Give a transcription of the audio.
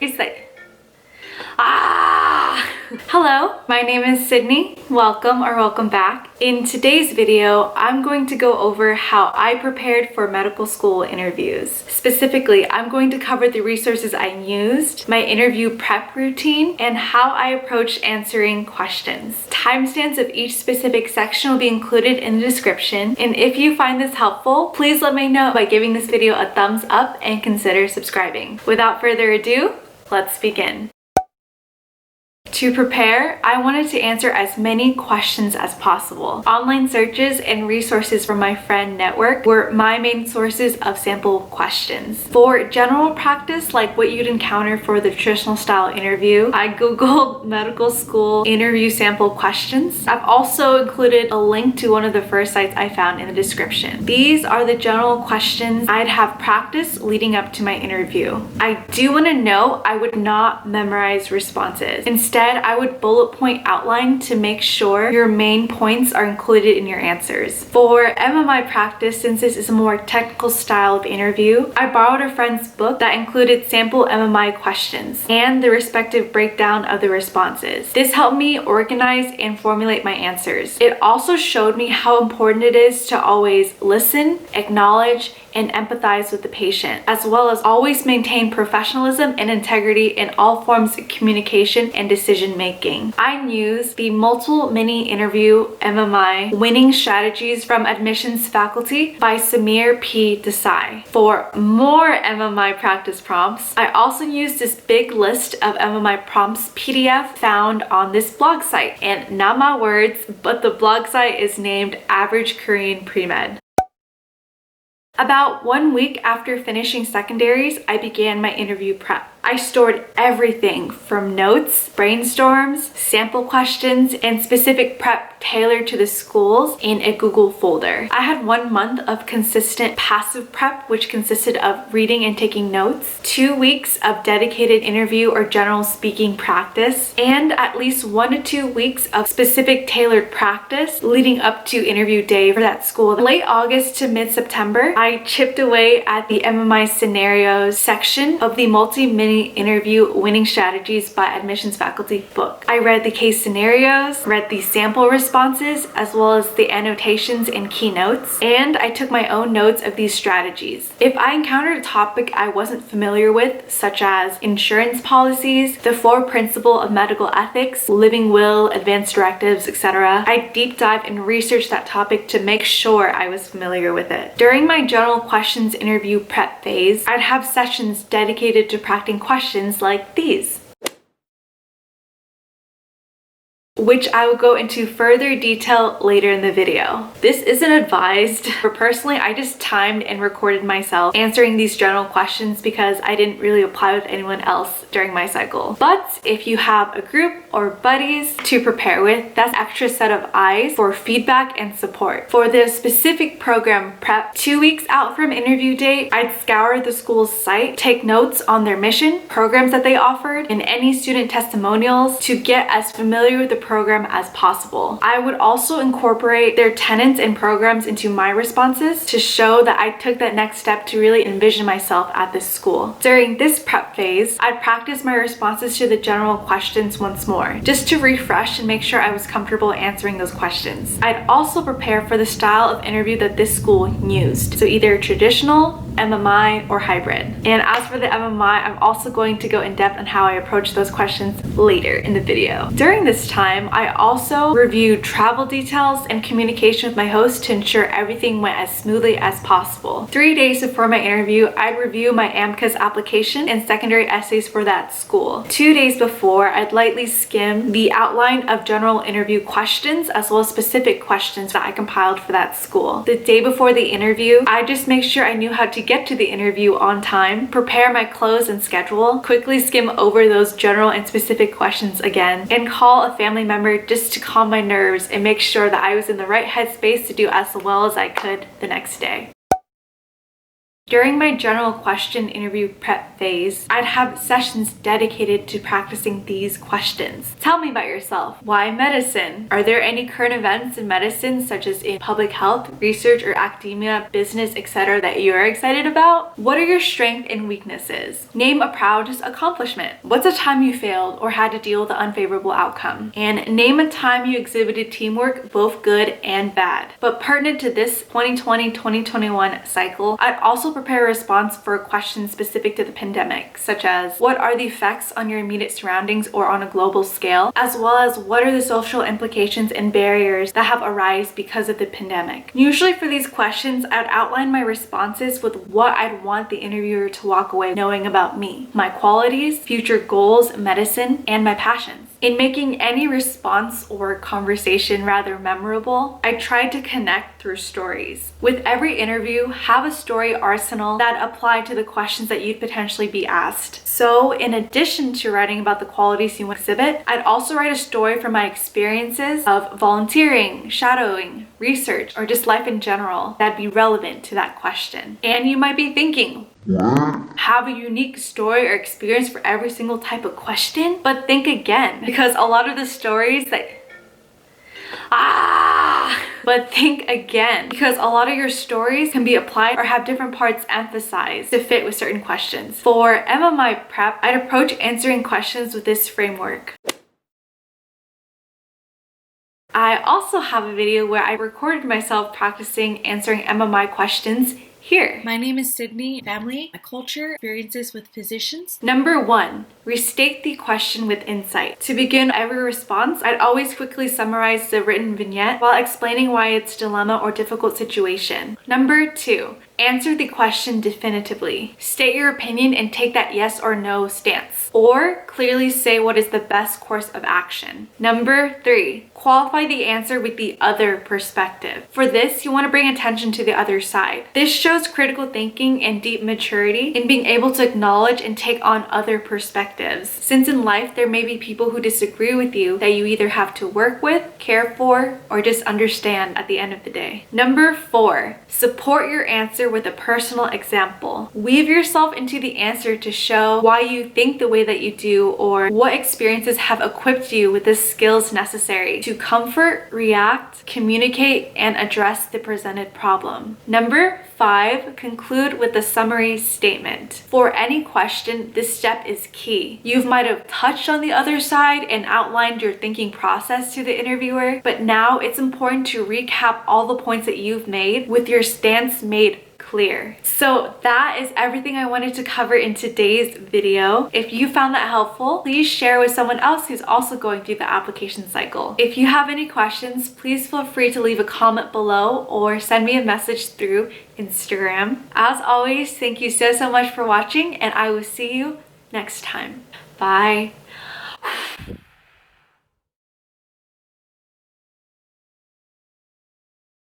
Desai. Hello, my name is Sydney. Welcome back. In today's video, I'm going to go over how I prepared for medical school interviews. Specifically, I'm going to cover the resources I used, my interview prep routine, and how I approached answering questions. Timestamps of each specific section will be included in the description, and if you find this helpful, please let me know by giving this video a thumbs up and consider subscribing. Without further ado, let's begin. To prepare, I wanted to answer as many questions as possible. Online searches and resources from my friend network were my main sources of sample questions. For general practice, like what you'd encounter for the traditional style interview, I googled medical school interview sample questions. I've also included a link to one of the first sites I found in the description. These are the general questions I'd have practice leading up to my interview. I do want to note I would not memorize responses. Instead, I would bullet point outline to make sure your main points are included in your answers. For MMI practice, since this is a more technical style of interview, I borrowed a friend's book that included sample MMI questions and the respective breakdown of the responses. This helped me organize and formulate my answers. It also showed me how important it is to always listen, acknowledge, and empathize with the patient, as well as always maintain professionalism and integrity in all forms of communication and decision making. I used the multiple mini interview MMI winning strategies from admissions faculty by Samir P. Desai. For more MMI practice prompts, I also used this big list of MMI prompts PDF found on this blog site. And not my words, but the blog site is named Average Korean Premed. About 1 week after finishing secondaries, I began my interview prep. I stored everything from notes, brainstorms, sample questions, and specific prep tailored to the schools in a Google folder. I had 1 month of consistent passive prep, which consisted of reading and taking notes, 2 weeks of dedicated interview or general speaking practice, and at least 1 to 2 weeks of specific tailored practice leading up to interview day for that school. Late August to mid-September, I chipped away at the MMI scenarios section of the multi-mini interview winning strategies by admissions faculty book. I read the case scenarios, read the sample responses, as well as the annotations and keynotes, and I took my own notes of these strategies. If I encountered a topic I wasn't familiar with, such as insurance policies, the 4 principles of medical ethics, living will, advanced directives, etc., I deep dive and research that topic to make sure I was familiar with it. During my general questions interview prep phase, I'd have sessions dedicated to practicing questions like these, which I will go into further detail later in the video. This isn't advised, but personally, I just timed and recorded myself answering these general questions because I didn't really apply with anyone else during my cycle. But if you have a group or buddies to prepare with, that's an extra set of eyes for feedback and support. For the specific program prep, 2 weeks out from interview date, I'd scour the school's site, take notes on their mission, programs that they offered, and any student testimonials to get as familiar with the program as possible. I would also incorporate their tenets and programs into my responses to show that I took that next step to really envision myself at this school. During this prep phase, I'd practice my responses to the general questions once more, just to refresh and make sure I was comfortable answering those questions. I'd also prepare for the style of interview that this school used, so either traditional, MMI, or hybrid. And as for the MMI, I'm also going to go in depth on how I approach those questions later in the video. During this time, I also reviewed travel details and communication with my host to ensure everything went as smoothly as possible. 3 days before my interview, I'd review my AMCAS application and secondary essays for that school. 2 days before, I'd lightly skim the outline of general interview questions as well as specific questions that I compiled for that school. The day before the interview, I just make sure I knew how to get to the interview on time, prepare my clothes and schedule, quickly skim over those general and specific questions again, and call a family member just to calm my nerves and make sure that I was in the right headspace to do as well as I could the next day. During my general question interview prep phase, I'd have sessions dedicated to practicing these questions. Tell me about yourself. Why medicine? Are there any current events in medicine, such as in public health, research, or academia, business, etc., that you're excited about? What are your strengths and weaknesses? Name a proud accomplishment. What's a time you failed or had to deal with an unfavorable outcome? And name a time you exhibited teamwork, both good and bad. But pertinent to this 2020-2021 cycle, I'd also prepare a response for questions specific to the pandemic, such as what are the effects on your immediate surroundings or on a global scale, as well as what are the social implications and barriers that have arisen because of the pandemic. Usually for these questions, I'd outline my responses with what I'd want the interviewer to walk away knowing about me, my qualities, future goals, medicine, and my passions. In making any response or conversation rather memorable, I tried to connect through stories. With every interview, have a story arsenal that apply to the questions that you'd potentially be asked. So in addition to writing about the qualities you exhibit, I'd also write a story from my experiences of volunteering, shadowing, research, or just life in general that'd be relevant to that question. And you might be thinking, have a unique story or experience for every single type of question? But think again, because a lot of the stories that but think again, because a lot of your stories can be applied or have different parts emphasized to fit with certain questions. For MMI prep, I'd approach answering questions with this framework. I also have a video where I recorded myself practicing answering MMI questions here. My name is Sydney. Family, culture, experiences with physicians. Number 1, restate the question with insight. To begin every response, I'd always quickly summarize the written vignette while explaining why it's a dilemma or difficult situation. Number 2, answer the question definitively. State your opinion and take that yes or no stance, or clearly say what is the best course of action. Number 3, qualify the answer with the other perspective. For this, you want to bring attention to the other side. This shows critical thinking and deep maturity in being able to acknowledge and take on other perspectives. Since in life, there may be people who disagree with you that you either have to work with, care for, or just understand at the end of the day. Number 4, support your answer with a personal example. Weave yourself into the answer to show why you think the way that you do or what experiences have equipped you with the skills necessary to comfort, react, communicate, and address the presented problem. Number 5, conclude with a summary statement. For any question, this step is key. You might have touched on the other side and outlined your thinking process to the interviewer, but now it's important to recap all the points that you've made with your stance made clear. So that is everything I wanted to cover in today's video. If you found that helpful, please share with someone else who's also going through the application cycle. If you have any questions, please feel free to leave a comment below or send me a message through Instagram. As always, thank you so much for watching, and I will see you next time. Bye.